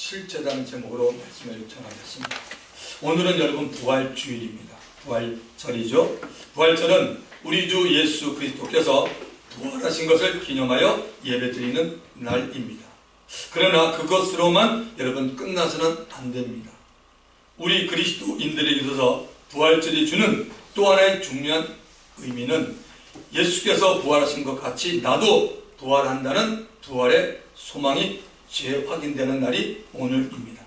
실제라는 제목으로 말씀을 전하겠습니다. 오늘은 여러분 부활주일입니다. 부활절이죠. 부활절은 우리 주 예수 그리스도께서 부활하신 것을 기념하여 예배드리는 날입니다. 그러나 그것으로만 여러분 끝나서는 안 됩니다. 우리 그리스도인들에게 있어서 부활절이 주는 또 하나의 중요한 의미는 예수께서 부활하신 것 같이 나도 부활한다는 부활의 소망이 재확인되는 날이 오늘입니다.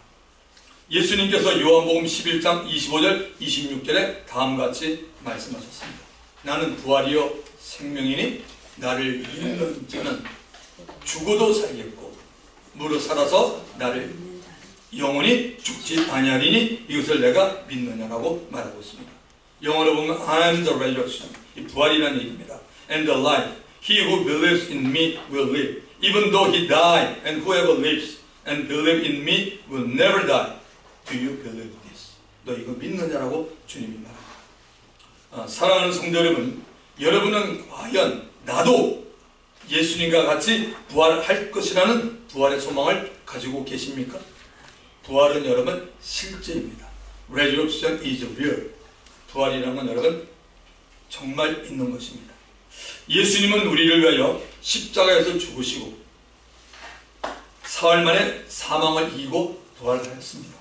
예수님께서 요한복음 11장 25절 26절에 다음같이 말씀하셨습니다. 나는 부활이요 생명이니 나를 믿는 자는 죽어도 살겠고 무릇 살아서 나를 영원히 죽지 아니하리니 이것을 내가 믿느냐라고 말하고 있습니다. 영어로 보면 I am the resurrection, 이 부활이라는 얘기입니다. And the life, he who believes in me will live even though he die, and whoever lives and believe in me will never die. Do you believe this? 너 이거 믿느냐라고 주님이 말합니다. 사랑하는 성도 여러분, 여러분은 과연 나도 예수님과 같이 부활할 것이라는 부활의 소망을 가지고 계십니까? 부활은 여러분 실제입니다. Resurrection is real. 부활이라는 건 여러분 정말 있는 것입니다. 예수님은 우리를 위하여 십자가에서 죽으시고 사흘 만에 사망을 이기고 부활하였습니다.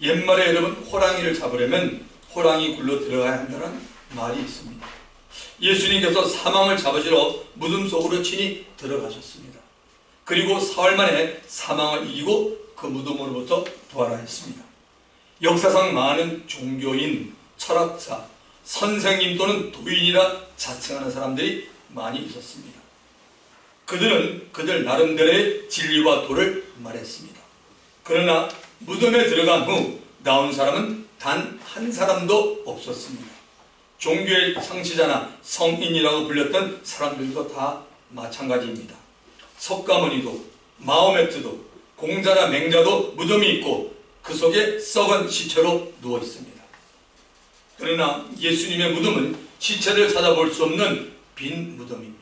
옛말에 여러분 호랑이를 잡으려면 호랑이 굴로 들어가야 한다는 말이 있습니다. 예수님께서 사망을 잡으시러 무덤 속으로 친히 들어가셨습니다. 그리고 사흘 만에 사망을 이기고 그 무덤으로부터 부활하였습니다. 역사상 많은 종교인, 철학자, 선생님 또는 도인이라 자칭하는 사람들이 많이 있었습니다. 그들은 그들 나름대로의 진리와 도를 말했습니다. 그러나 무덤에 들어간 후 나온 사람은 단 한 사람도 없었습니다. 종교의 창시자나 성인이라고 불렸던 사람들도 다 마찬가지입니다. 석가모니도 마호메트도 공자나 맹자도 무덤이 있고 그 속에 썩은 시체로 누워 있습니다. 그러나 예수님의 무덤은 시체를 찾아볼 수 없는 빈 무덤입니다.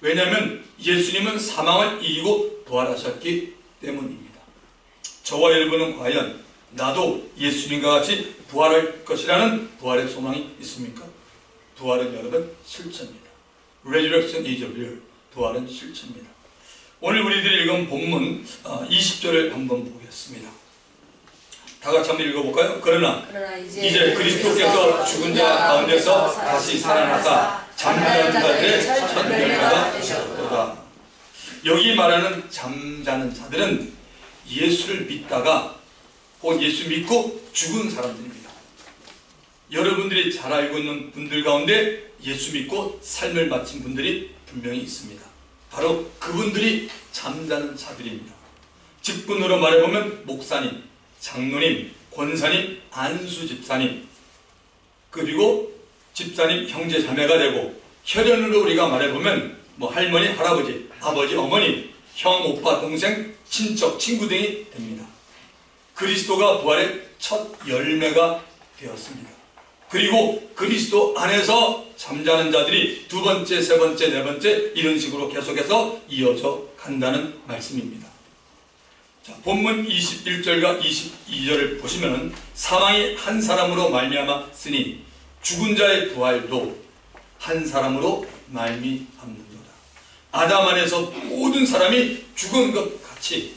왜냐하면 예수님은 사망을 이기고 부활하셨기 때문입니다. 저와 여러분은 과연 나도 예수님과 같이 부활할 것이라는 부활의 소망이 있습니까? 부활은 여러분 실체입니다. Resurrection is real. 부활은 실체입니다. 오늘 우리들이 읽은 본문 20절을 한번 보겠습니다. 다 같이 한번 읽어볼까요? 그러나 이제 그리스도께서 죽은 자 가운데서 다시 살아나사 잠자는 자들의 첫 열매가 되셨도다. 여기 말하는 잠자는 자들은 예수를 믿다가 혹은 예수 믿고 죽은 사람들입니다. 여러분들이 잘 알고 있는 분들 가운데 예수 믿고 삶을 마친 분들이 분명히 있습니다. 바로 그분들이 잠자는 자들입니다. 직분으로 말해보면 목사님, 장로님, 권사님, 안수 집사님, 그리고 집사님, 형제, 자매가 되고 혈연으로 우리가 말해보면 뭐 할머니, 할아버지, 아버지, 어머니, 형, 오빠, 동생, 친척, 친구 등이 됩니다. 그리스도가 부활의 첫 열매가 되었습니다. 그리고 그리스도 안에서 잠자는 자들이 두 번째, 세 번째, 네 번째 이런 식으로 계속해서 이어져 간다는 말씀입니다. 자, 본문 21절과 22절을 보시면 사망이 한 사람으로 말미암았으니 죽은 자의 부활도 한 사람으로 말미암는도다. 아담 안에서 모든 사람이 죽은 것 같이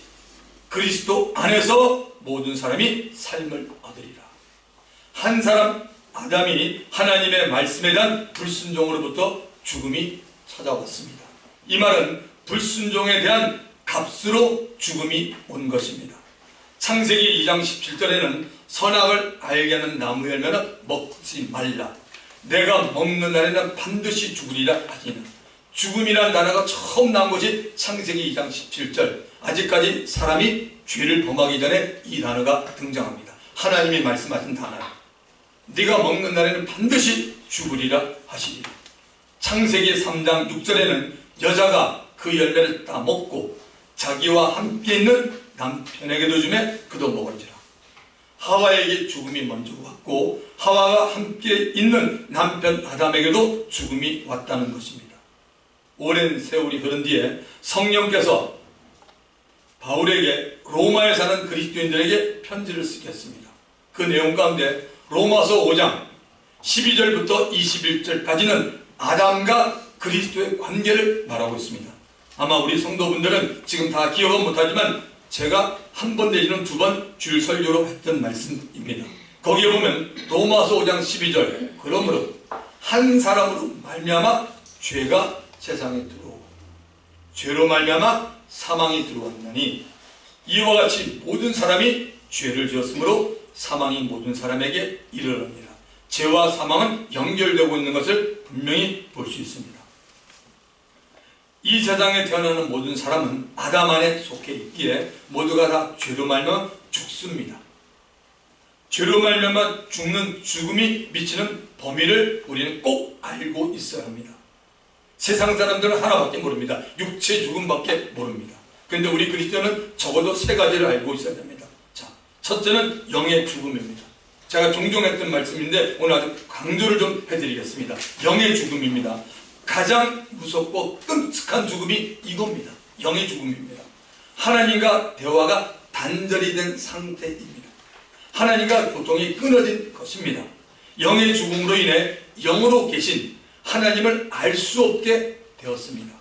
그리스도 안에서 모든 사람이 삶을 얻으리라. 한 사람 아담이 하나님의 말씀에 대한 불순종으로부터 죽음이 찾아왔습니다. 이 말은 불순종에 대한 값으로 죽음이 온 것입니다. 창세기 2장 17절에는 선악을 알게 하는 나무 열매는 먹지 말라. 내가 먹는 날에는 반드시 죽으리라 하니라. 죽음이라는 단어가 처음 나온 것이 창세기 2장 17절. 아직까지 사람이 죄를 범하기 전에 이 단어가 등장합니다. 하나님이 말씀하신 단어입니다. 네가 먹는 날에는 반드시 죽으리라 하시리라. 창세기 3장 6절에는 여자가 그 열매를 따먹고 자기와 함께 있는 남편에게도 주매 그도 먹은지라. 하와에게 죽음이 먼저 왔고 하와가 함께 있는 남편 아담에게도 죽음이 왔다는 것입니다. 오랜 세월이 흐른 뒤에 성령께서 바울에게 로마에 사는 그리스도인들에게 편지를 쓰겠습니다. 그 내용 가운데 로마서 5장 12절부터 21절까지는 아담과 그리스도의 관계를 말하고 있습니다. 아마 우리 성도분들은 지금 다 기억은 못하지만 제가 한 번 내지는 두 번 주일 설교로 했던 말씀입니다. 거기에 보면 로마서 5장 12절 그러므로 한 사람으로 말미암아 죄가 세상에 들어오고 죄로 말미암아 사망이 들어왔나니 이와 같이 모든 사람이 죄를 지었으므로 사망이 모든 사람에게 이르느니라. 죄와 사망은 연결되고 있는 것을 분명히 볼 수 있습니다. 이 세상에 태어나는 모든 사람은 아담 안에 속해 있기에 모두가 다 죄로 말미암아 죽습니다. 죄로 말미암아 죽는 죽음이 미치는 범위를 우리는 꼭 알고 있어야 합니다. 세상 사람들은 하나밖에 모릅니다. 육체 죽음밖에 모릅니다. 그런데 우리 그리스도는 적어도 세 가지를 알고 있어야 됩니다. 자, 첫째는 영의 죽음입니다. 제가 종종 했던 말씀인데 오늘 아주 강조를 좀 해드리겠습니다. 영의 죽음입니다. 가장 무섭고 끔찍한 죽음이 이겁니다. 영의 죽음입니다. 하나님과 대화가 단절이 된 상태입니다. 하나님과 고통이 끊어진 것입니다. 영의 죽음으로 인해 영으로 계신 하나님을 알 수 없게 되었습니다.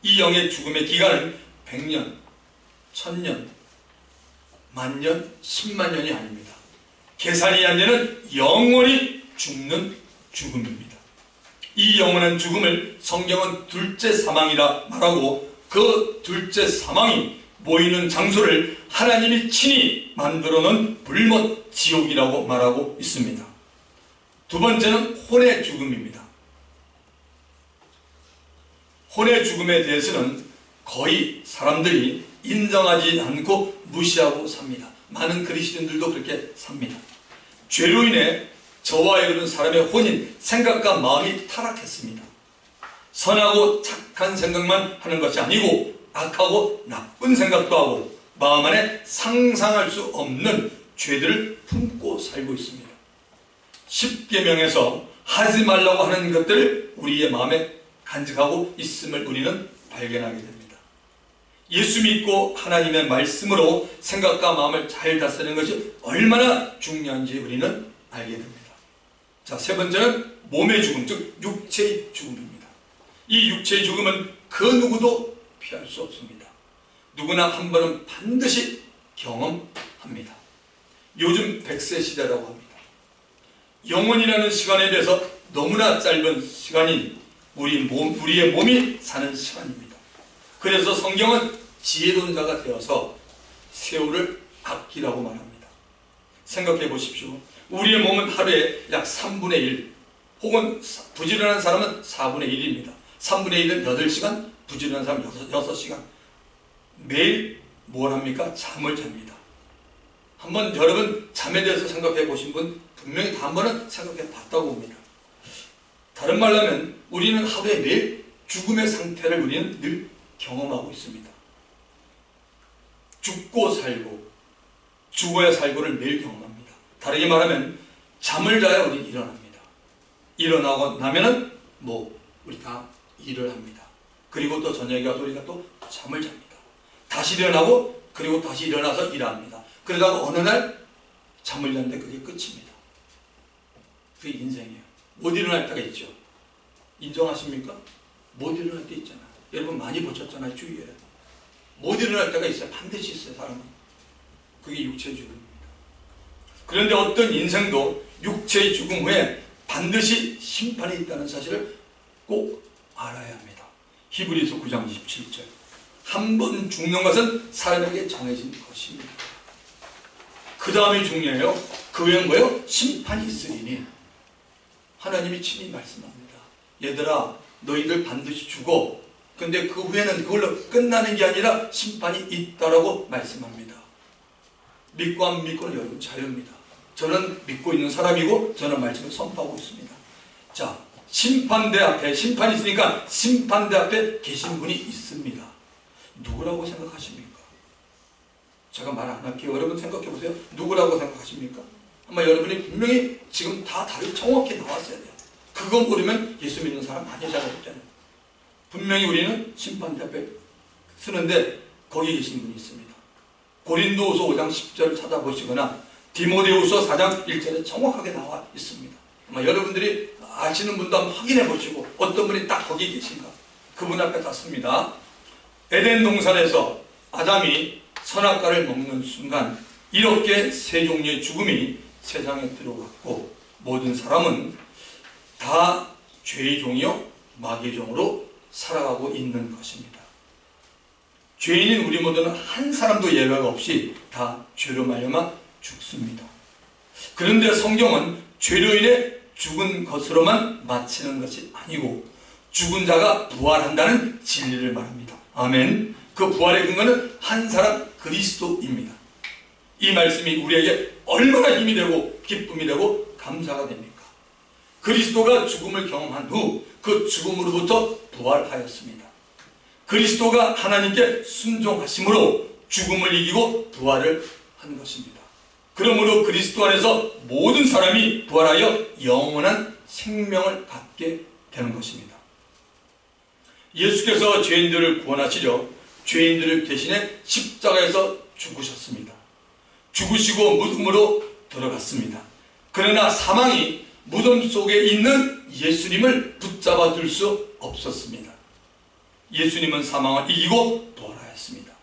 이 영의 죽음의 기간은 100년, 1000년, 만년, 10만 년이 아닙니다. 계산이 안 되는 영원히 죽는 죽음입니다. 이 영원한 죽음을 성경은 둘째 사망이라 말하고 그 둘째 사망이 모이는 장소를 하나님이 친히 만들어 놓은 불못 지옥이라고 말하고 있습니다. 두 번째는 혼의 죽음입니다. 혼의 죽음에 대해서는 거의 사람들이 인정하지 않고 무시하고 삽니다. 많은 그리스도인들도 그렇게 삽니다. 죄로 인해 저와 여러분 사람의 혼인, 생각과 마음이 타락했습니다. 선하고 착한 생각만 하는 것이 아니고 악하고 나쁜 생각도 하고 마음 안에 상상할 수 없는 죄들을 품고 살고 있습니다. 십계명에서 하지 말라고 하는 것들을 우리의 마음에 간직하고 있음을 우리는 발견하게 됩니다. 예수 믿고 하나님의 말씀으로 생각과 마음을 잘 다스리는 것이 얼마나 중요한지 우리는 알게 됩니다. 자, 세 번째는 몸의 죽음, 즉 육체의 죽음입니다. 이 육체의 죽음은 그 누구도 피할 수 없습니다. 누구나 한 번은 반드시 경험합니다. 요즘 100세 시대라고 합니다. 영원이라는 시간에 비해서 너무나 짧은 시간인 우리의 몸이 사는 시간입니다. 그래서 성경은 지혜로운 자가 되어서 세월을 아끼라고 말합니다. 생각해 보십시오. 우리의 몸은 하루에 약 3분의 1 혹은 부지런한 사람은 4분의 1입니다. 3분의 1은 8시간, 부지런한 사람은 6시간. 매일 뭘 합니까? 잠을 잡니다. 한번 여러분 잠에 대해서 생각해 보신 분 분명히 다 한 번은 생각해 봤다고 봅니다. 다른 말로 하면 우리는 하루에 매일 죽음의 상태를 우리는 늘 경험하고 있습니다. 죽고 살고 죽어야 살고를 매일 경험합니다. 다르게 말하면 잠을 자야 우리는 일어납니다. 일어나고 나면은 우리 다 일을 합니다. 그리고 또 저녁에 와서 우리가 또 잠을 잡니다. 다시 일어나고 그리고 다시 일어나서 일합니다. 그러다가 어느 날 잠을 잤는데 그게 끝입니다. 그게 인생이에요. 못 일어날 때가 있죠. 인정하십니까? 못 일어날 때 있잖아요. 여러분 많이 보셨잖아요. 주위에. 못 일어날 때가 있어요. 반드시 있어요. 사람은. 그게 육체의 죽음입니다. 그런데 어떤 인생도 육체의 죽음 후에 반드시 심판이 있다는 사실을 꼭 알아야 합니다. 히브리서 9장 27절. 한 번 죽는 것은 사람에게 정해진 것입니다. 그 다음이 중요해요. 그 후엔 뭐예요? 심판이 있으리니. 하나님이 친히 말씀합니다. 얘들아 너희들 반드시 죽어. 근데 그 후에는 그걸로 끝나는 게 아니라 심판이 있다라고 말씀합니다. 믿고 안 믿고는 여러분 자유입니다. 저는 믿고 있는 사람이고 저는 말씀을 선포하고 있습니다. 자, 심판대 앞에 심판이 있으니까 심판대 앞에 계신 분이 있습니다. 누구라고 생각하십니까? 제가 말 안 할게요. 여러분 생각해 보세요. 누구라고 생각하십니까? 아마 여러분이 분명히 지금 다 답이 정확히 나왔어야 돼요. 그거 모르면 예수 믿는 사람 많이 잘하셨잖아요. 분명히 우리는 심판대 앞에 쓰는데 거기 계신 분이 있습니다. 고린도후서 5장 10절을 찾아보시거나 디모데후서 4장 1절에 정확하게 나와 있습니다. 아마 여러분들이 아시는 분도 한번 확인해 보시고 어떤 분이 딱 거기 계신가 그분 앞에 닿습니다. 에덴 동산에서 아담이 선악과를 먹는 순간 이렇게 세 종류의 죽음이 세상에 들어왔고 모든 사람은 다 죄의 종이요 마귀의 종으로 살아가고 있는 것입니다. 죄인인 우리 모두는 한 사람도 예외가 없이 다 죄로 말미암아 죽습니다. 그런데 성경은 죄로 인해 죽은 것으로만 마치는 것이 아니고 죽은 자가 부활한다는 진리를 말합니다. 아멘. 그 부활의 근거는 한 사람 그리스도입니다. 이 말씀이 우리에게 얼마나 힘이 되고 기쁨이 되고 감사가 됩니까? 그리스도가 죽음을 경험한 후 그 죽음으로부터 부활하였습니다. 그리스도가 하나님께 순종하심으로 죽음을 이기고 부활을 한 것입니다. 그러므로 그리스도 안에서 모든 사람이 부활하여 영원한 생명을 갖게 되는 것입니다. 예수께서 죄인들을 구원하시려 죄인들을 대신해 십자가에서 죽으셨습니다. 죽으시고 무덤으로 들어갔습니다. 그러나 사망이 무덤 속에 있는 예수님을 붙잡아 둘 수 없었습니다. 예수님은 사망을 이기고 부활하였습니다.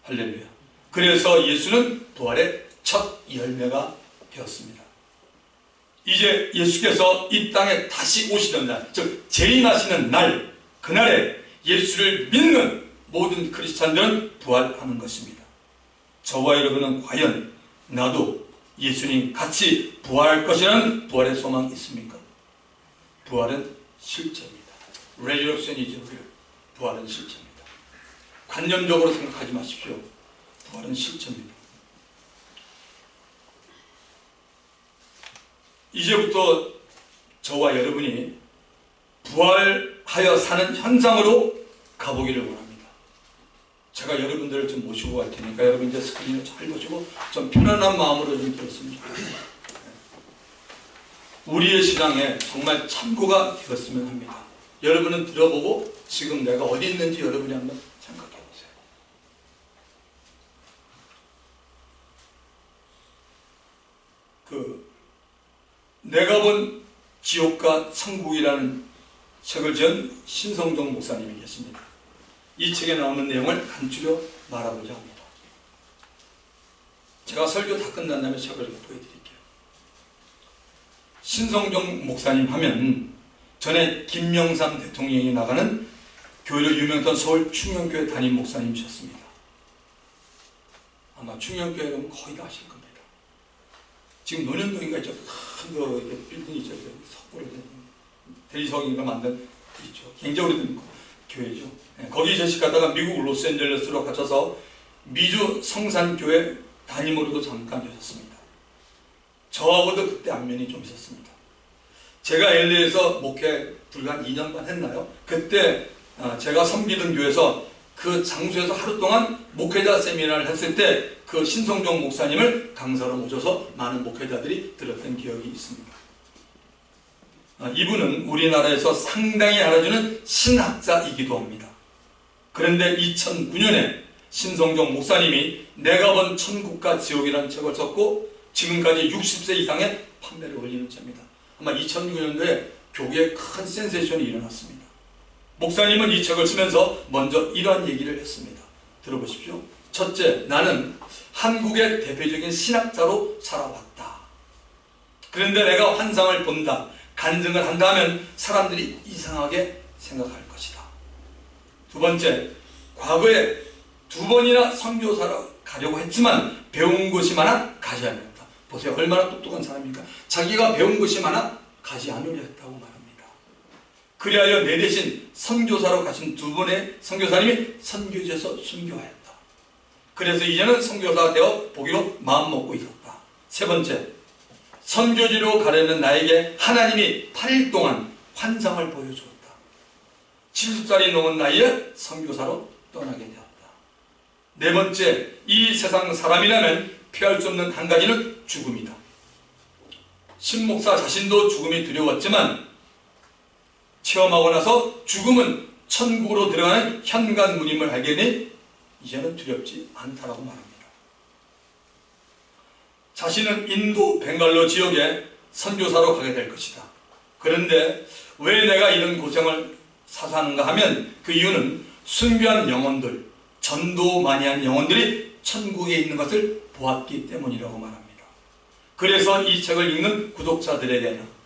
할렐루야. 그래서 예수는 부활의 첫 열매가 되었습니다. 이제 예수께서 이 땅에 다시 오시던 날, 즉 재림하시는 날, 그날에 예수를 믿는 모든 크리스찬들은 부활하는 것입니다. 저와 여러분은 과연 나도 예수님 같이 부활할 것이라는 부활의 소망이 있습니까? 부활은 실제입니다. Resurrection is real. 부활은 실제입니다. 관념적으로 생각하지 마십시오. 부활은 실제입니다. 이제부터 저와 여러분이 부활하여 사는 현장으로 가보기를 원합니다. 제가 여러분들을 좀 모시고 갈 테니까 여러분 이제 스크린을 잘 보시고 좀 편안한 마음으로 좀 들었으면 좋겠습니다. 우리의 신앙에 정말 참고가 되었으면 합니다. 여러분은 들어보고 지금 내가 어디 있는지 여러분이 한번 생각해 보세요. 내가 본 지옥과 천국이라는 책을 지은 신성종 목사님이 계십니다. 이 책에 나오는 내용을 간추려 말하고자 합니다. 제가 설교 다 끝난 다음에 책을 보여드릴게요. 신성종 목사님 하면 전에 김명삼 대통령이 나가는 교회로 유명했던 서울 충영교회 담임 목사님이셨습니다. 아마 충영교회 여러분 거의 다 아실 겁니다. 지금 논현동인가 있죠? 큰 거 빌딩이 있죠? 석고로 된 대리석인가 만든 있죠. 굉장히 오래된 교회죠. 거기 재직하다가 미국 로스앤젤레스로 갇혀서 미주 성산교회 담임으로도 잠깐 계셨습니다. 저하고도 그때 안면이 좀 있었습니다. 제가 LA에서 목회 불과 한 2년 반 했나요? 그때 제가 섬기던 교회에서 그 장소에서 하루 동안 목회자 세미나를 했을 때 그 신성종 목사님을 강사로 모셔서 많은 목회자들이 들었던 기억이 있습니다. 이분은 우리나라에서 상당히 알아주는 신학자이기도 합니다. 그런데 2009년에 신성종 목사님이 내가 본 천국과 지옥이라는 책을 썼고 지금까지 60세 이상의 판매를 올리는 책입니다. 아마 2009년도에 교계에 큰 센세이션이 일어났습니다. 목사님은 이 책을 쓰면서 먼저 이러한 얘기를 했습니다. 들어보십시오. 첫째, 나는 한국의 대표적인 신학자로 살아왔다. 그런데 내가 환상을 본다, 간증을 한다면 사람들이 이상하게 생각할 것이다. 두 번째, 과거에 2번이나 선교사로 가려고 했지만 배운 것이 많아 가지 않았다. 보세요. 얼마나 똑똑한 사람입니까? 자기가 배운 것이 많아 가지 않으려 했다고 말합니다. 그리하여 내 대신 선교사로 가신 2분의 선교사님이 선교지에서 순교하였다. 그래서 이제는 선교사가 되어 보기로 마음먹고 있었다. 세 번째, 선교지로 가려는 나에게 하나님이 8일 동안 환상을 보여주었다. 70살이 넘은 나이에 선교사로 떠나게 되었다. 네 번째, 이 세상 사람이라면 피할 수 없는 한 가지는 죽음이다. 신 목사 자신도 죽음이 두려웠지만 체험하고 나서 죽음은 천국으로 들어가는 현관문임을 알게 되니 이제는 두렵지 않다라고 말합니다. 자신은 인도 벵갈로 지역에 선교사로 가게 될 것이다. 그런데 왜 내가 이런 고생을 사서 하는가 하면 그 이유는 순교한 영혼들, 전도 많이 한 영혼들이 천국에 있는 것을 보았기 때문이라고 말합니다. 그래서 이 책을 읽는 구독자들에게는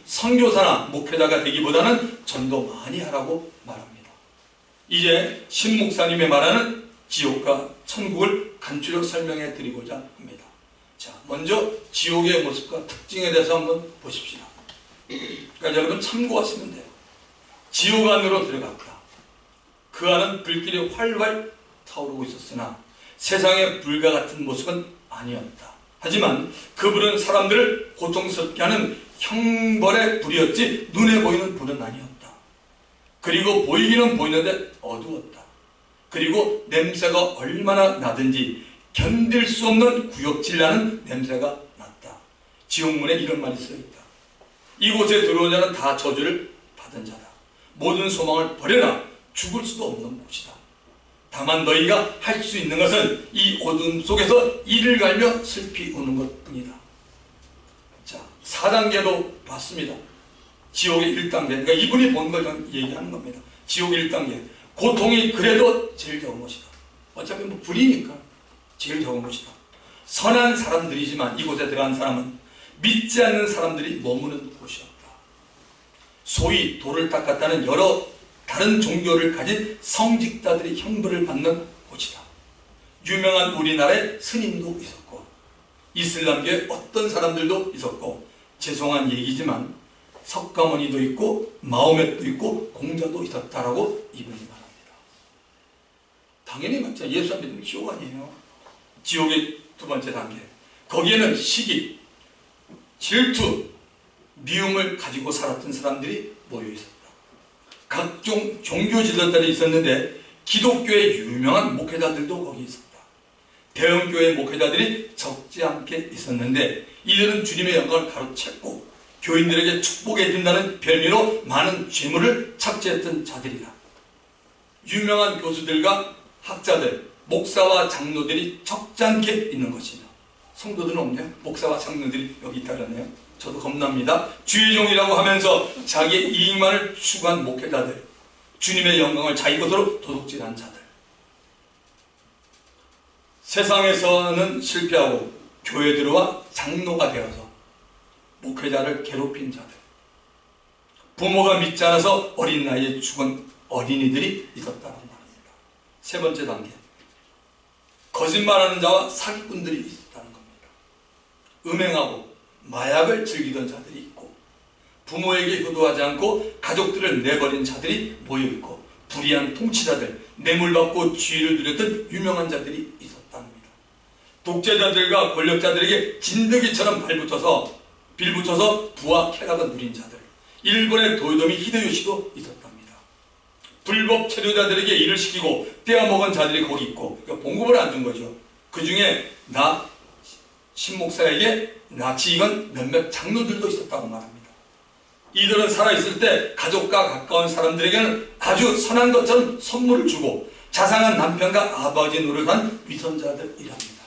선교사나 목회자가 되기보다는 전도 많이 하라고 말합니다. 이제 신 목사님의 말하는 지옥과 천국을 간추려 설명해 드리고자 합니다. 자, 먼저 지옥의 모습과 특징에 대해서 한번 보십시다. 그러니까 여러분 참고하시면 돼요. 지옥 안으로 들어갔다. 그 안은 불길이 활활 타오르고 있었으나 세상의 불과 같은 모습은 아니었다. 하지만 그 불은 사람들을 고통스럽게 하는 형벌의 불이었지 눈에 보이는 불은 아니었다. 그리고 보이기는 보이는데 어두웠다. 그리고 냄새가 얼마나 나든지 견딜 수 없는 구역질 나는 냄새가 났다. 지옥문에 이런 말이 써있다. 이곳에 들어온 자는 다 저주를 받은 자다. 모든 소망을 버려라. 죽을 수도 없는 곳이다. 다만 너희가 할 수 있는 것은 이 어둠 속에서 이를 갈며 슬피 우는 것뿐이다. 자, 4단계로 봤습니다. 지옥의 1단계. 그러니까 이분이 본 걸 얘기하는 겁니다. 지옥 1단계. 고통이 그래도 제일 적은 것이다. 어차피 뭐 불이니까 제일 적은 것이다. 선한 사람들이지만 이곳에 들어간 사람은 믿지 않는 사람들이 머무는 곳이었다. 소위 돌을 닦았다는 여러 다른 종교를 가진 성직자들이 형벌을 받는 곳이다. 유명한 우리나라의 스님도 있었고 이슬람교의 어떤 사람들도 있었고 죄송한 얘기지만 석가모니도 있고 마호멧도 있고 공자도 있었다라고 이분이 말합니다. 당연히 맞죠. 예수 안 믿으면 지옥 아니에요. 지옥의 두 번째 단계. 거기에는 시기, 질투, 미움을 가지고 살았던 사람들이 모여 있었다. 각종 종교 지도자들이 있었는데 기독교의 유명한 목회자들도 거기 있었다. 대형교회 목회자들이 적지 않게 있었는데 이들은 주님의 영광을 가로챘고 교인들에게 축복해 준다는 별미로 많은 재물을 착취했던 자들이다. 유명한 교수들과 학자들, 목사와 장로들이 적지 않게 있는 것이며 성도들은 없네요. 목사와 장로들이 여기 있다 그러네요. 저도 겁납니다. 주의 종이라고 하면서 자기의 이익만을 추구한 목회자들, 주님의 영광을 자기 것으로 도둑질한 자들, 세상에서는 실패하고 교회 들어와 장로가 되어서 목회자를 괴롭힌 자들, 부모가 믿지 않아서 어린 나이에 죽은 어린이들이 있었다는 말입니다. 세 번째 단계, 거짓말하는 자와 사기꾼들이 있었다는 겁니다. 음행하고 마약을 즐기던 자들이 있고 부모에게 효도하지 않고 가족들을 내버린 자들이 모여있고 불의한 통치자들, 뇌물받고 지위를 누렸던 유명한 자들이 있었답니다. 독재자들과 권력자들에게 진드기처럼 빌붙어서 부와 쾌락을 누린 자들, 일본의 도요토미 히데요시도 있었답니다. 불법 체류자들에게 일을 시키고 떼어먹은 자들이 거기 있고 그러니까 봉급을 안 준 거죠. 그 중에 신목사에게 나치익은 몇몇 장로들도 있었다고 말합니다. 이들은 살아있을 때 가족과 가까운 사람들에게는 아주 선한 것처럼 선물을 주고 자상한 남편과 아버지 노릇한 위선자들이랍니다.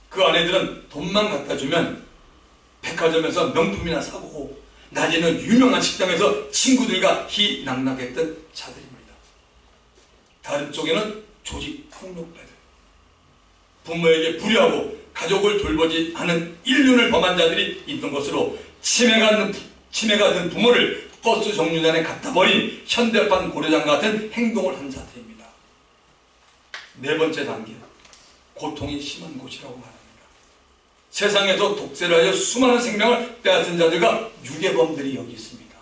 그 아내들은 돈만 갖다 주면 백화점에서 명품이나 사고 낮에는 유명한 식당에서 친구들과 희낙낙했던 자들입니다. 다른 쪽에는 조직 폭력배들, 부모에게 불의하고 가족을 돌보지 않은 인륜을 범한 자들이 있는 것으로 치매가 든 부모를 버스 정류장에 갖다 버린 현대판 고려장 같은 행동을 한 자들입니다. 네 번째 단계, 고통이 심한 곳이라고 말합니다. 세상에서 독세를 하여 수많은 생명을 빼앗은 자들과 유괴범들이 여기 있습니다.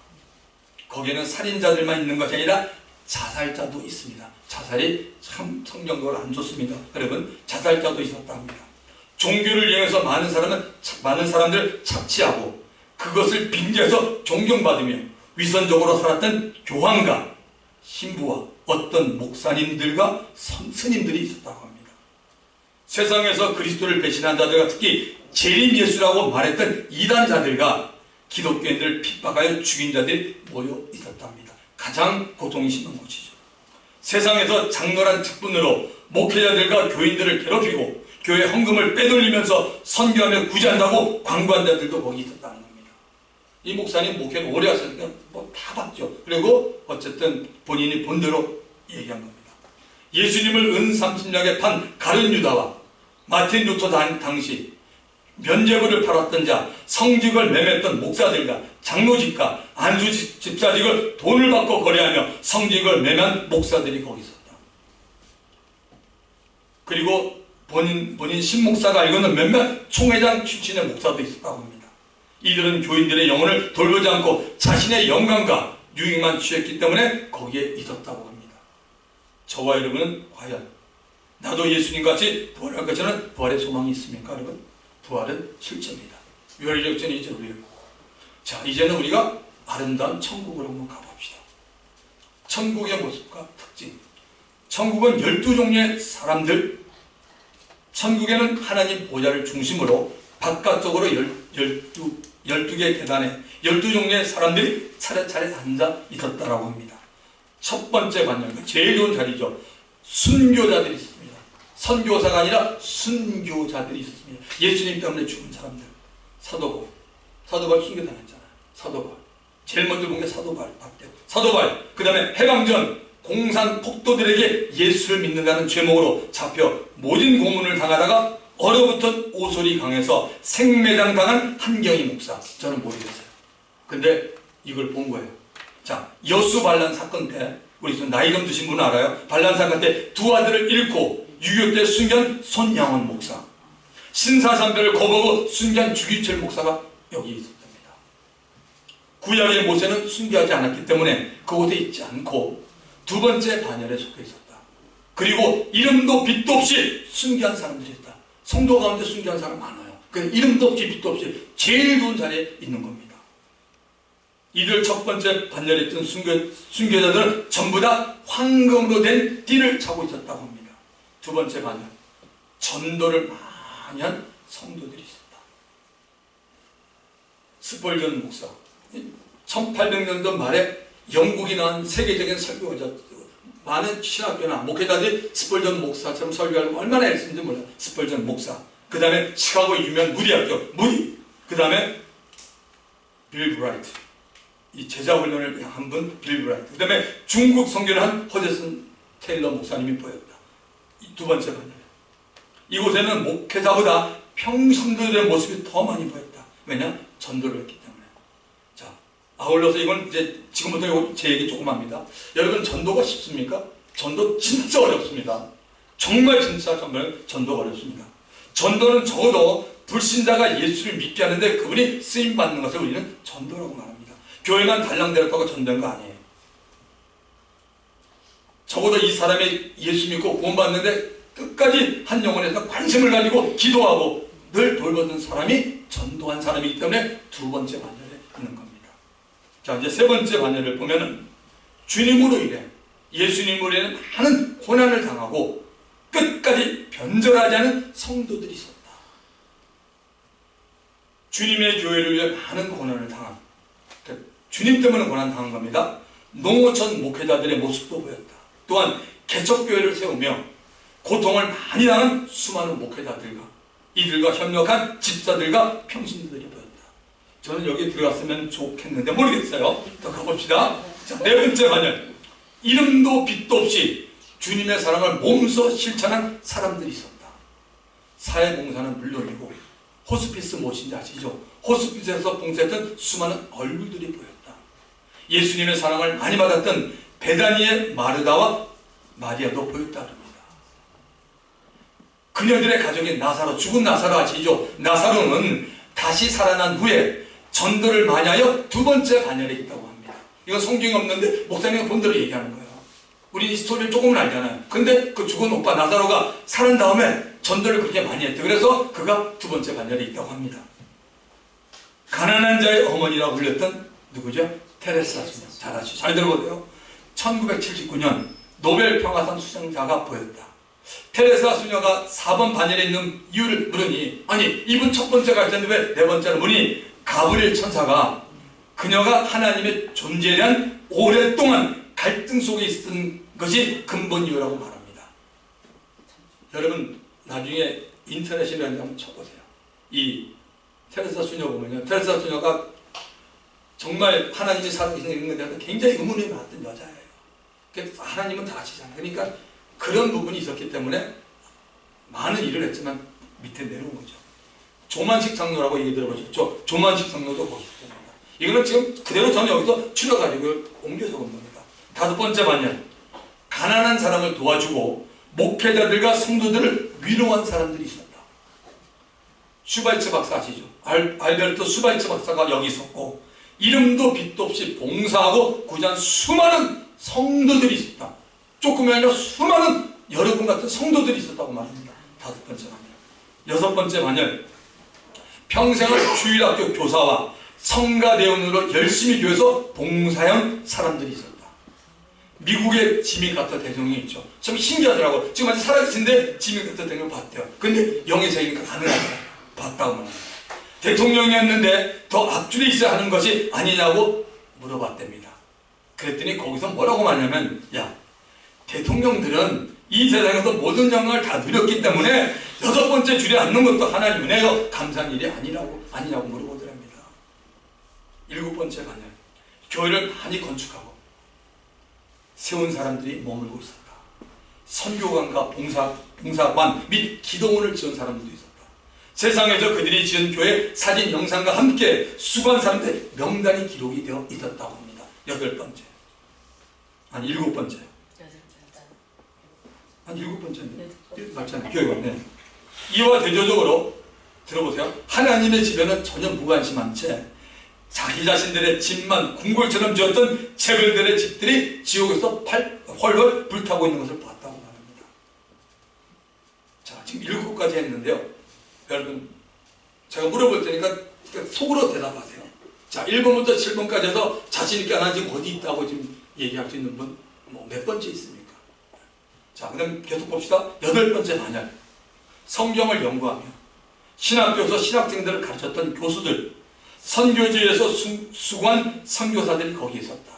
거기에는 살인자들만 있는 것이 아니라 자살자도 있습니다. 자살이 참 성경적으로 안 좋습니다. 여러분, 자살자도 있었다 합니다. 종교를 이용해서 많은 사람들을 착취하고 그것을 빙자해서 존경받으며 위선적으로 살았던 교황과 신부와 어떤 목사님들과 스님들이 있었다고 합니다. 세상에서 그리스도를 배신한 자들과 특히 재림 예수라고 말했던 이단자들과 기독교인들을 핍박하여 죽인 자들이 모여 있었답니다. 가장 고통이 심한 곳이죠. 세상에서 장렬한 직분으로 목회자들과 교인들을 괴롭히고 교회 헌금을 빼돌리면서 선교하며 구제한다고 광고한 자들도 거기 있었다는 겁니다. 이 목사님 목회를 오래 하셨으니까 뭐 다 봤죠. 그리고 어쨌든 본인이 본대로 얘기한 겁니다. 예수님을 은 30냥에 판 가룟 유다와 마틴 루터 당시 면죄부를 팔았던 자, 성직을 매매했던 목사들과 장로직과 안수 집사직을 돈을 받고 거래하며 성직을 매매한 목사들이 거기 있었다. 그리고 본인 신목사가 알고는 몇몇 총회장 출신의 목사도 있었다고 합니다. 이들은 교인들의 영혼을 돌보지 않고 자신의 영광과 유익만 취했기 때문에 거기에 있었다고 합니다. 저와 여러분은 과연 나도 예수님같이 부활할 것이라는 부활의 소망이 있습니까? 여러분, 부활은 실제입니다. 유혈력전이죠. 자, 이제는 우리가 아름다운 천국으로 한번 가봅시다. 천국의 모습과 특징. 천국은 12종류의 사람들, 천국에는 하나님 보좌를 중심으로 바깥쪽으로 12개의 계단에 12종류의 사람들이 차례차례 앉아 있었다라고 합니다. 첫 번째 반열, 제일 좋은 자리죠. 순교자들이 있습니다. 선교사가 아니라 순교자들이 있었습니다. 예수님 때문에 죽은 사람들. 사도발 순교당했잖아요. 사도발. 제일 먼저 본 게 사도발. 사도발. 그 다음에 해방전. 공산 폭도들에게 예수를 믿는다는 죄목으로 잡혀 모진 고문을 당하다가 얼어붙은 오솔이 강에서 생매장 당한 한경희 목사. 저는 모르겠어요. 근데 이걸 본 거예요. 자, 여수 반란 사건 때 우리 나이 좀 드신 분은 알아요? 반란 사건 때 두 아들을 잃고 6.25 때 순교한 손양원 목사, 신사삼배를 거부하고 순교한 주기철 목사가 여기 있었답니다. 구약의 모세는 순교하지 않았기 때문에 그곳에 있지 않고 두 번째 반열에 속해 있었다. 그리고 이름도 빛도 없이 순교한 사람들이 있다. 성도 가운데 순교한 사람 많아요. 그래서 이름도 없이 빛도 없이 제일 좋은 자리에 있는 겁니다. 이들 첫 번째 반열에 있던 순교자들은 전부 다 황금으로 된 띠를 차고 있었다고 합니다. 두 번째 반열, 전도를 많이 한 성도들이 있었다. 스펄전 목사, 1800년도 말에 영국이 나온 세계적인 설교자, 많은 신학교나 목회자들이 스펄전 목사처럼 설교하려고 얼마나 애쓰는지 몰라요. 스펄전 목사. 그 다음에 시카고 유명 무디학교, 무디. 그 다음에 빌 브라이트. 이 제자 훈련을 한 분, 빌 브라이트. 그 다음에 중국 선교를 한 허제슨 테일러 목사님이 보였다. 이 두 번째 반열. 이곳에는 목회자보다 평신도들의 모습이 더 많이 보였다. 왜냐? 전도를 했기 때문에. 자, 아울러서 이건 이제 지금부터 제 얘기 조금 합니다. 여러분, 전도가 쉽습니까? 전도 진짜 어렵습니다. 정말 진짜 정말 전도가 어렵습니다. 전도는 적어도 불신자가 예수를 믿게 하는데 그분이 쓰임받는 것을 우리는 전도라고 말합니다. 교회만 달랑대렸다고 전도한 거 아니에요. 적어도 이 사람이 예수 믿고 구원받는데 끝까지 한 영혼에서 관심을 가지고 기도하고 늘 돌보는 사람이 전도한 사람이기 때문에 두 번째 반열에 있는 겁니다. 자, 이제 세 번째 반열을 보면은 주님으로 인해, 예수님으로 인해 많은 고난을 당하고 끝까지 변절하지 않은 성도들이 있었다. 주님의 교회를 위해 많은 고난을 당한, 주님 때문에 고난 당한 겁니다. 농어촌 목회자들의 모습도 보였다. 또한 개척교회를 세우며 고통을 많이 당한 수많은 목회자들과 이들과 협력한 집사들과 평신들이 보였다. 저는 여기 들어갔으면 좋겠는데 모르겠어요. 더 가봅시다. 자, 네 번째 반열. 이름도 빛도 없이 주님의 사랑을 몸소 실천한 사람들이 있었다. 사회봉사는 물론이고 호스피스 무엇인지 아시죠? 호스피스에서 봉사했던 수많은 얼굴들이 보였다. 예수님의 사랑을 많이 받았던 베다니의 마르다와 마리아도 보였다 합니다. 그녀들의 가족인 나사로, 죽은 나사로 아시죠? 나사로는 다시 살아난 후에 전도를 많이 하여 두 번째 반열에 있다고 합니다. 이건 성경에 없는데 목사님이 본대로 얘기하는 거예요. 우리 이 스토리를 조금은 알잖아요. 근데 그 죽은 오빠 나사로가 살은 다음에 전도를 그렇게 많이 했대. 그래서 그가 두 번째 반열에 있다고 합니다. 가난한 자의 어머니라고 불렸던 누구죠? 테레사 수녀. 잘 들어보세요. 1979년 노벨 평화상 수상자가 보였다. 테레사 수녀가 4번 반열에 있는 이유를 물으니, 아니 이분 첫 번째가 있었는데 왜 네 번째로 보니 가브리엘 천사가 그녀가 하나님의 존재에 대한 오랫동안 갈등 속에 있었던 것이 근본 이유라고 말합니다. 여러분, 나중에 인터넷이라는 데 한번 쳐보세요. 이 테레사 수녀 보면요. 테레사 수녀가 정말 하나님이 살아계시는 것에 대해서 굉장히 의문이 많았던 여자예요. 그러니까 하나님은 다 아시잖아요. 그러니까 그런 부분이 있었기 때문에 많은 일을 했지만 밑에 내려온 거죠. 조만식 장로라고 얘기 들어보셨죠? 조만식 장로도 거기 있습니다. 이거는 지금 그대로 저는 여기서 추려가지고 옮겨서 온 겁니다. 다섯 번째 반열. 가난한 사람을 도와주고 목회자들과 성도들을 위로한 사람들이 있었다. 슈발츠 박사 아시죠? 알베르토 슈발츠 박사가 여기 있었고 이름도 빛도 없이 봉사하고 구제한 수많은 성도들이 있었다. 조금이 아니라 수많은 여러분 같은 성도들이 있었다고 말합니다. 다섯 번째 반열. 여섯 번째 반열. 평생을 주일학교 교사와 성가대원으로 열심히 교회에서 봉사한 사람들이 있었다. 미국의 지미 카터 대통령이 있죠. 참 신기하더라고. 지금 아직 살아계신데 지미 카터 대통령을 봤대요. 근데 영예적이니까 가능하더라. 봤다고 말합니다. 대통령이었는데 더 앞줄에 있어야 하는 것이 아니냐고 물어봤답니다. 그랬더니 거기서 뭐라고 말하냐면, 야, 대통령들은 이 세상에서 모든 영광을 다 누렸기 때문에 여섯 번째 줄에 앉는 것도 하나님 은혜요 감사한 일이 아니냐고 물어보더랍니다. 일곱 번째 반열. 교회를 많이 건축하고 세운 사람들이 머물고 있었다. 선교관과 봉사관 및 기도원을 지은 사람들도 있었다. 세상에서 그들이 지은 교회 사진 영상과 함께 수고한 사람들의 명단이 기록이 되어 있었다고 합니다. 여덟 번째. 아니 일곱 번째. 아니 일곱 번째인데 맞잖아요. 교회관. 네. 이와 대조적으로 들어보세요. 하나님의 집에는 전혀 무관심한 채 자기 자신들의 집만 궁궐처럼 지었던 재벌들의 집들이 지옥에서 훨훨 불타고 있는 것을 봤다고 말합니다. 자, 지금 7가지 했는데요. 여러분, 제가 물어볼 테니까 속으로 대답하세요. 자, 1번부터 7번까지 해서 자신있게 하나 지금 어디 있다고 지금 얘기할 수 있는 분, 몇 번째 있습니까? 자, 그 다음 계속 봅시다. 8번째 반열. 성경을 연구하며 신학교에서 신학생들을 가르쳤던 교수들, 선교지에서 수고한 선교사들이 거기 있었다.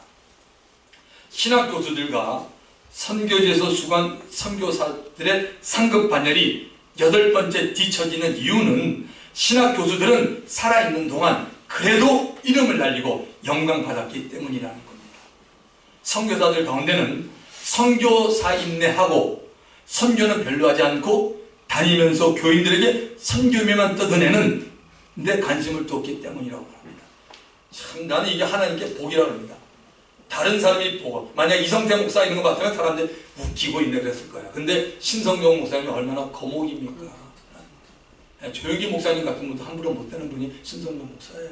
신학교수들과 선교지에서 수고한 선교사들의 상급 반열이 8번째 뒤처지는 이유는 신학교수들은 살아있는 동안 그래도 이름을 날리고 영광받았기 때문이라는 겁니다. 선교사들 가운데는 선교사 인내하고 선교는 별로 하지 않고 다니면서 교인들에게 선교명만 뜯어내는 데 관심을 뒀기 때문이라고 합니다. 참 나는 이게 하나님께 복이라고 합니다. 다른 사람이 보고 만약 이성태 목사 있는 것 같으면 사람들이 웃기고 있네 그랬을 거야. 근데 신성경 목사님이 얼마나 거목입니까? 조영기 목사님 같은 분도 함부로 못 되는 분이 신성경 목사예요.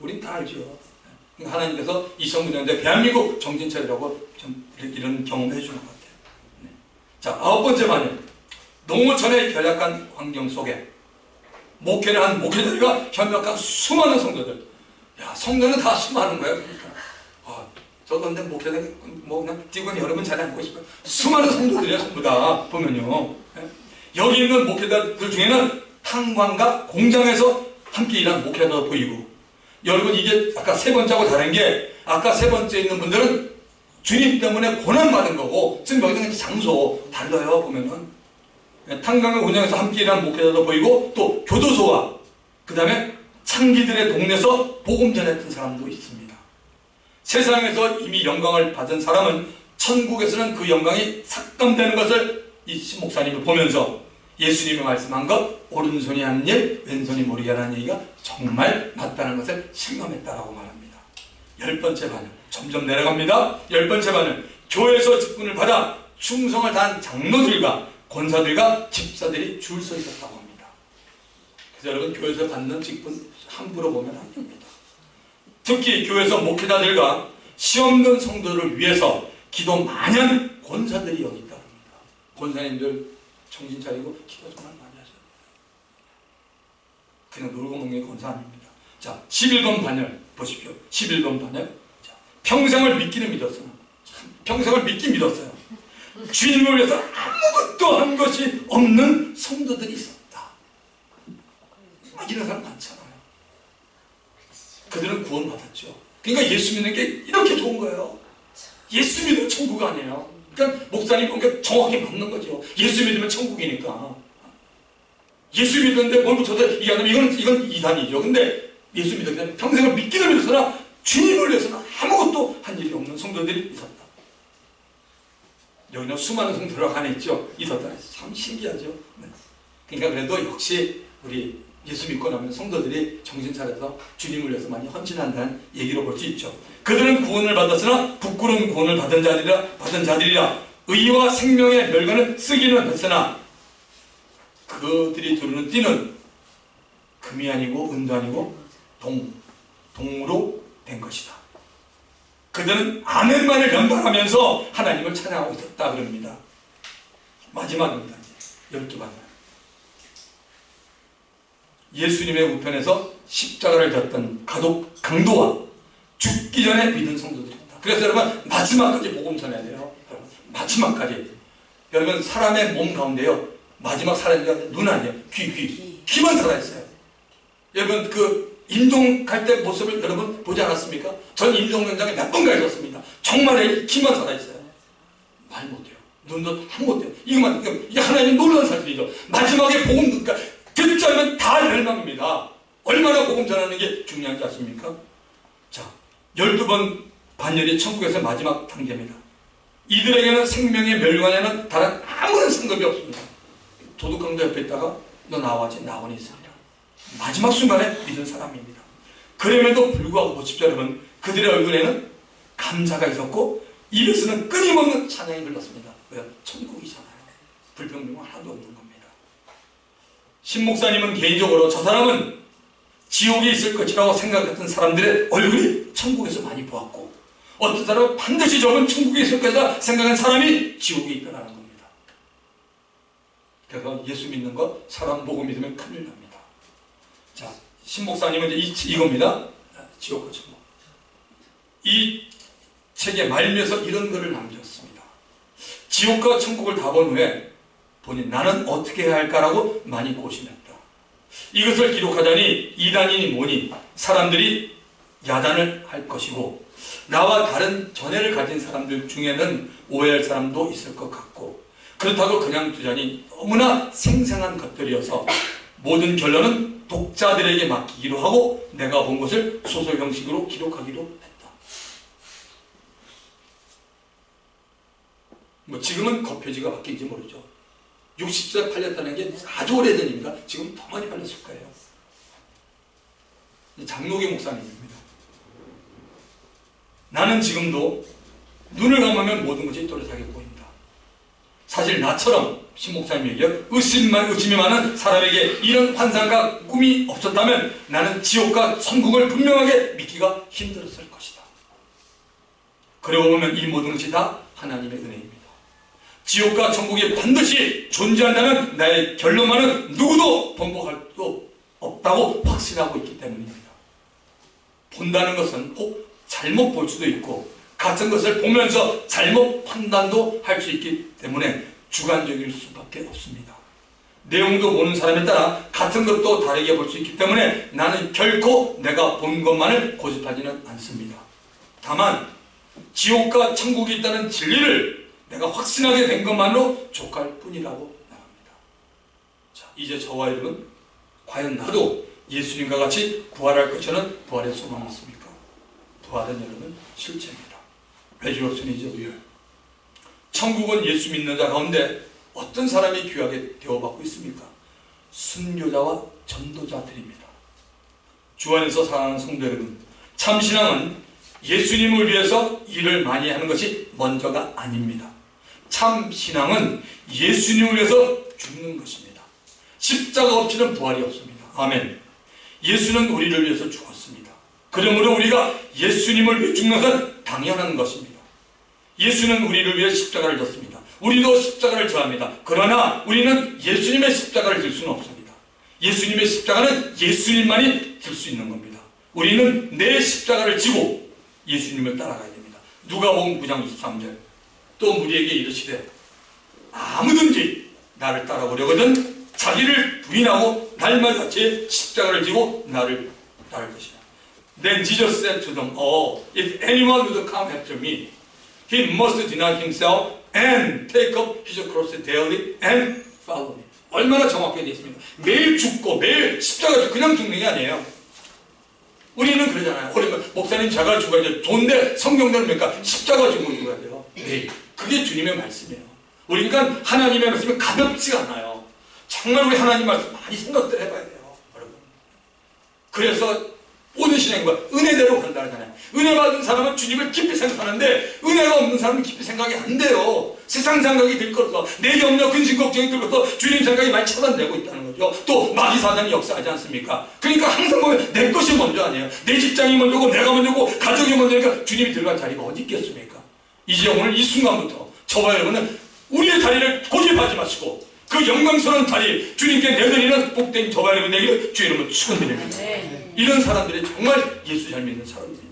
우린 다 알죠. 그러니까 하나님께서 이성군한테 대한민국 정신차리라고 좀 이런 경험을 해주는 것 같아요. 네. 자, 9번째 반열. 농어촌의 결약한 환경 속에 목회를 한 목회자들과 협력한 수많은 성도들. 야, 성도는 다 수많은 거예요. 그러니까. 저도 근데 목회자들 그냥 뛰고 여러분 자리에 앉고 싶어요. 수많은 성도들이야, 전부 다 보면요. 여기 있는 목회자들 중에는 탄광과 공장에서 함께 일한 목회자도 보이고, 여러분 이게 아까 세 번째하고 다른 게, 아까 세 번째 있는 분들은 주님 때문에 고난받은 거고, 지금 여기는 장소 달라요, 보면은. 탄광과 공장에서 함께 일한 목회자도 보이고, 또 교도소와 그 다음에 창기들의 동네에서 복음 전했던 사람도 있습니다. 세상에서 이미 영광을 받은 사람은 천국에서는 그 영광이 삭감되는 것을 이 신목사님을 보면서 예수님이 말씀한 것, 오른손이 하는 일, 왼손이 모르게 하는 얘기가 정말 맞다는 것을 실감했다라고 말합니다. 10번째 반열. 점점 내려갑니다. 10번째 반열. 교회에서 직분을 받아 충성을 다한 장로들과 권사들과 집사들이 줄 서 있었다고 합니다. 그래서 여러분 교회에서 받는 직분 함부로 보면 안 됩니다. 특히 교회에서 목회자들과 시험된 성도를 위해서 기도 많이 하는 권사들이 여기 있다고 합니다. 권사님들 정신 차리고 기도 정말 많이 하셔야 돼요. 그냥 놀고 먹는 게 권사 아닙니다. 자, 11번 반열 보십시오. 11번 반열. 자, 평생을 믿기는 믿었어요. 평생을 믿긴 믿었어요. 주님을 위해서 아무것도 한 것이 없는 성도들이 있었다. 이런 사람 많잖아요. 그들은 구원받았죠. 그러니까 예수 믿는 게 이렇게 좋은 거예요. 예수 믿으면 천국 아니에요. 그러니까 목사님 본 게 정확히 맞는 거죠. 예수 믿으면 천국이니까. 예수 믿는데 뭘 붙여서 이게 아니면 이건 이단이죠. 근데 예수 믿었기 때문에 평생을 믿기를 위해서나 주님을 위해서는 아무것도 한 일이 없는 성도들이 있었다. 여기는 수많은 성도가 안에 있죠. 있었다. 참 신기하죠. 네. 그러니까 그래도 역시 우리 예수 믿고 나면 성도들이 정신 차려서 주님을 위해서 많이 헌신한다는 얘기로 볼 수 있죠. 그들은 구원을 받았으나 부끄러운 구원을 받은 자들이라 의와 생명의 멸관을 쓰기는 했으나 그들이 두르는 띠는 금이 아니고 은도 아니고 동으로 된 것이다. 그들은 아멘만을 연발하면서 하나님을 찬양하고 있었다 그럽니다. 마지막입니다. 12번. 예수님의 우편에서 십자가를 졌던 강도와 죽기 전에 믿은 성도들입니다. 그래서 여러분 마지막까지 복음 전해야 돼요. 여러분, 마지막까지. 여러분 사람의 몸 가운데요 마지막 살아있는 눈 아니에요. 귀만 살아있어요. 여러분 그 임종 갈 때 모습을 여러분 보지 않았습니까? 전 임종 현장에 몇 번 가 있었습니다. 정말 귀만 살아있어요. 말 못해요. 눈도 한 못해요. 이게 하나님 놀라운 사실이죠. 마지막에 복음 듣지 않으면 다 멸망입니다. 얼마나 복음 전하는 게 중요한지 아십니까? 자, 12번 반열이 천국에서 마지막 단계입니다. 이들에게는 생명의 멸관에는 다른 아무런 상관이 없습니다. 도둑강도 옆에 있다가 너 나와지 나원이 있으리라. 마지막 순간에 믿은 사람입니다. 그럼에도 불구하고 보십시오 여러분. 그들의 얼굴에는 감사가 있었고 입에서는 끊임없는 찬양이 흘렀습니다. 왜요? 천국이잖아요. 불평등 하나도 없는 겁니다. 신 목사님은 개인적으로 저 사람은 지옥에 있을 것이라고 생각했던 사람들의 얼굴이 천국에서 많이 보았고 어떤 사람은 반드시 저건 천국에 있을 것이다 생각한 사람이 지옥에 있더라는 겁니다. 그래서 예수 믿는 것 사람 보고 믿으면 큰일 납니다. 자, 신 목사님은 이제 이겁니다. 지옥과 천국. 이 책의 말미에서 이런 글을 남겼습니다. 지옥과 천국을 다 본 후에 본인 나는 어떻게 해야 할까라고 많이 고심했다. 이것을 기록하자니 이단이니 뭐니 사람들이 야단을 할 것이고 나와 다른 전해를 가진 사람들 중에는 오해할 사람도 있을 것 같고 그렇다고 그냥 두자니 너무나 생생한 것들이어서 모든 결론은 독자들에게 맡기기로 하고 내가 본 것을 소설 형식으로 기록하기로 했다. 뭐 지금은 겉표지가 바뀐지 모르죠. 60세 팔렸다는 게 아주 오래된 일입니다. 지금 더 많이 팔렸을 거예요. 장로계 목사님입니다. 나는 지금도 눈을 감으면 모든 것이 또렷하게 보인다. 사실 나처럼 신 목사님에게 의심이 많은 사람에게 이런 환상과 꿈이 없었다면 나는 지옥과 천국을 분명하게 믿기가 힘들었을 것이다. 그러고 보면 이 모든 것이 다 하나님의 은혜입니다. 지옥과 천국이 반드시 존재한다는 나의 결론만은 누구도 번복할 수 없다고 확신하고 있기 때문입니다. 본다는 것은 혹 잘못 볼 수도 있고 같은 것을 보면서 잘못 판단도 할 수 있기 때문에 주관적일 수밖에 없습니다. 내용도 보는 사람에 따라 같은 것도 다르게 볼 수 있기 때문에 나는 결코 내가 본 것만을 고집하지는 않습니다. 다만 지옥과 천국이 있다는 진리를 내가 확신하게 된 것만으로 족할 뿐이라고 말합니다. 자, 이제 저와 여러분 과연 나도 예수님과 같이 부활할 것이라는 부활의 소망이 있습니까? 부활은 여러분 실체입니다. Resurrection is real. 천국은 예수 믿는 자 가운데 어떤 사람이 귀하게 대우받고 있습니까? 순교자와 전도자들입니다. 주 안에서 사랑하는 성도 여러분, 참신앙은 예수님을 위해서 일을 많이 하는 것이 먼저가 아닙니다. 참신앙은 예수님을 위해서 죽는 것입니다. 십자가 없이는 부활이 없습니다. 아멘. 예수는 우리를 위해서 죽었습니다. 그러므로 우리가 예수님을 위해 죽는 것은 당연한 것입니다. 예수는 우리를 위해 십자가를 졌습니다. 우리도 십자가를 져합니다. 그러나 우리는 예수님의 십자가를 질 수는 없습니다. 예수님의 십자가는 예수님만이 질 수 있는 겁니다. 우리는 내 십자가를 지고 예수님을 따라가야 됩니다. 누가복음 9장 23절 또 우리에게 이르시되 아무든지 나를 따라오려거든 자기를 부인하고 날마다 십자가를 지고 나를 따를 것이다. Then Jesus said to them all, if anyone would come after me, he must deny himself and take up his cross daily and follow me. 얼마나 정확하게 되어 있습니까? 매일 죽고 매일 십자가 그냥 죽는 게 아니에요. 우리는 그러잖아요. 목사님 제가 죽어야 돼요. 좋은데 성경대로 뭡니까? 십자가 죽고 죽어야 돼요. 매일. 그게 주님의 말씀이에요. 우리가 하나님의 말씀이 가볍지가 않아요. 정말 우리 하나님 말씀 많이 생각들 해봐야 돼요. 여러분. 그래서 모든 신앙과 은혜대로 간다잖아요. 은혜 받은 사람은 주님을 깊이 생각하는데 은혜가 없는 사람은 깊이 생각이 안 돼요. 세상 생각이 들거서 내 염려 근심 걱정이 들거서 주님 생각이 많이 차단되고 있다는 거죠. 또 마귀사단이 역사하지 않습니까? 그러니까 항상 보면 내 것이 먼저 아니에요. 내 직장이 먼저고 내가 먼저고 가족이 먼저니까 주님이 들어갈 자리가 어디 있겠습니까? 이제 오늘 이 순간부터 저와 여러분은 우리의 자리를 고집하지 마시고 그 영광스러운 자리 주님께 내드리는 복된 저와 여러분에게 주의 이름으로 축원드립니다. 이런 사람들이 정말 예수 잘 믿는 사람들입니다.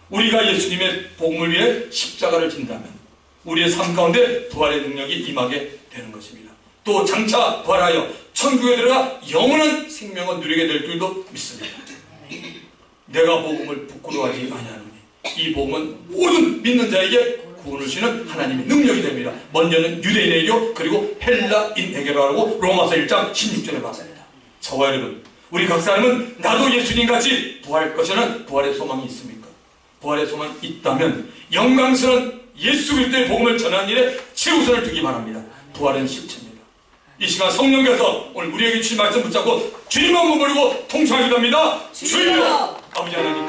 우리가 예수님의 복음을 위해 십자가를 진다면 우리의 삶 가운데 부활의 능력이 임하게 되는 것입니다. 또 장차 부활하여 천국에 들어가 영원한 생명을 누리게 될 줄도 믿습니다. 내가 복음을 부끄러워하지 아니하노니 이 복음은 모든 믿는 자에게 구원을 주시는 하나님의 능력이 됩니다. 먼저는 유대인에게요 그리고 헬라인에게로 하고 로마서 1장 16절에 봤습니다. 저와 여러분 우리 각 사람은 나도 예수님 같이 부활할 것이라는 부활의 소망이 있습니까? 부활의 소망이 있다면 영광스러운 예수 그리스도의 복음을 전하는 일에 최우선을 두기 바랍니다. 부활은 실체입니다. 이 시간 성령께서 오늘 우리에게 주신 말씀 붙잡고 주님만 머무르고 통성하기도 합니다. 주여 아버지 하나님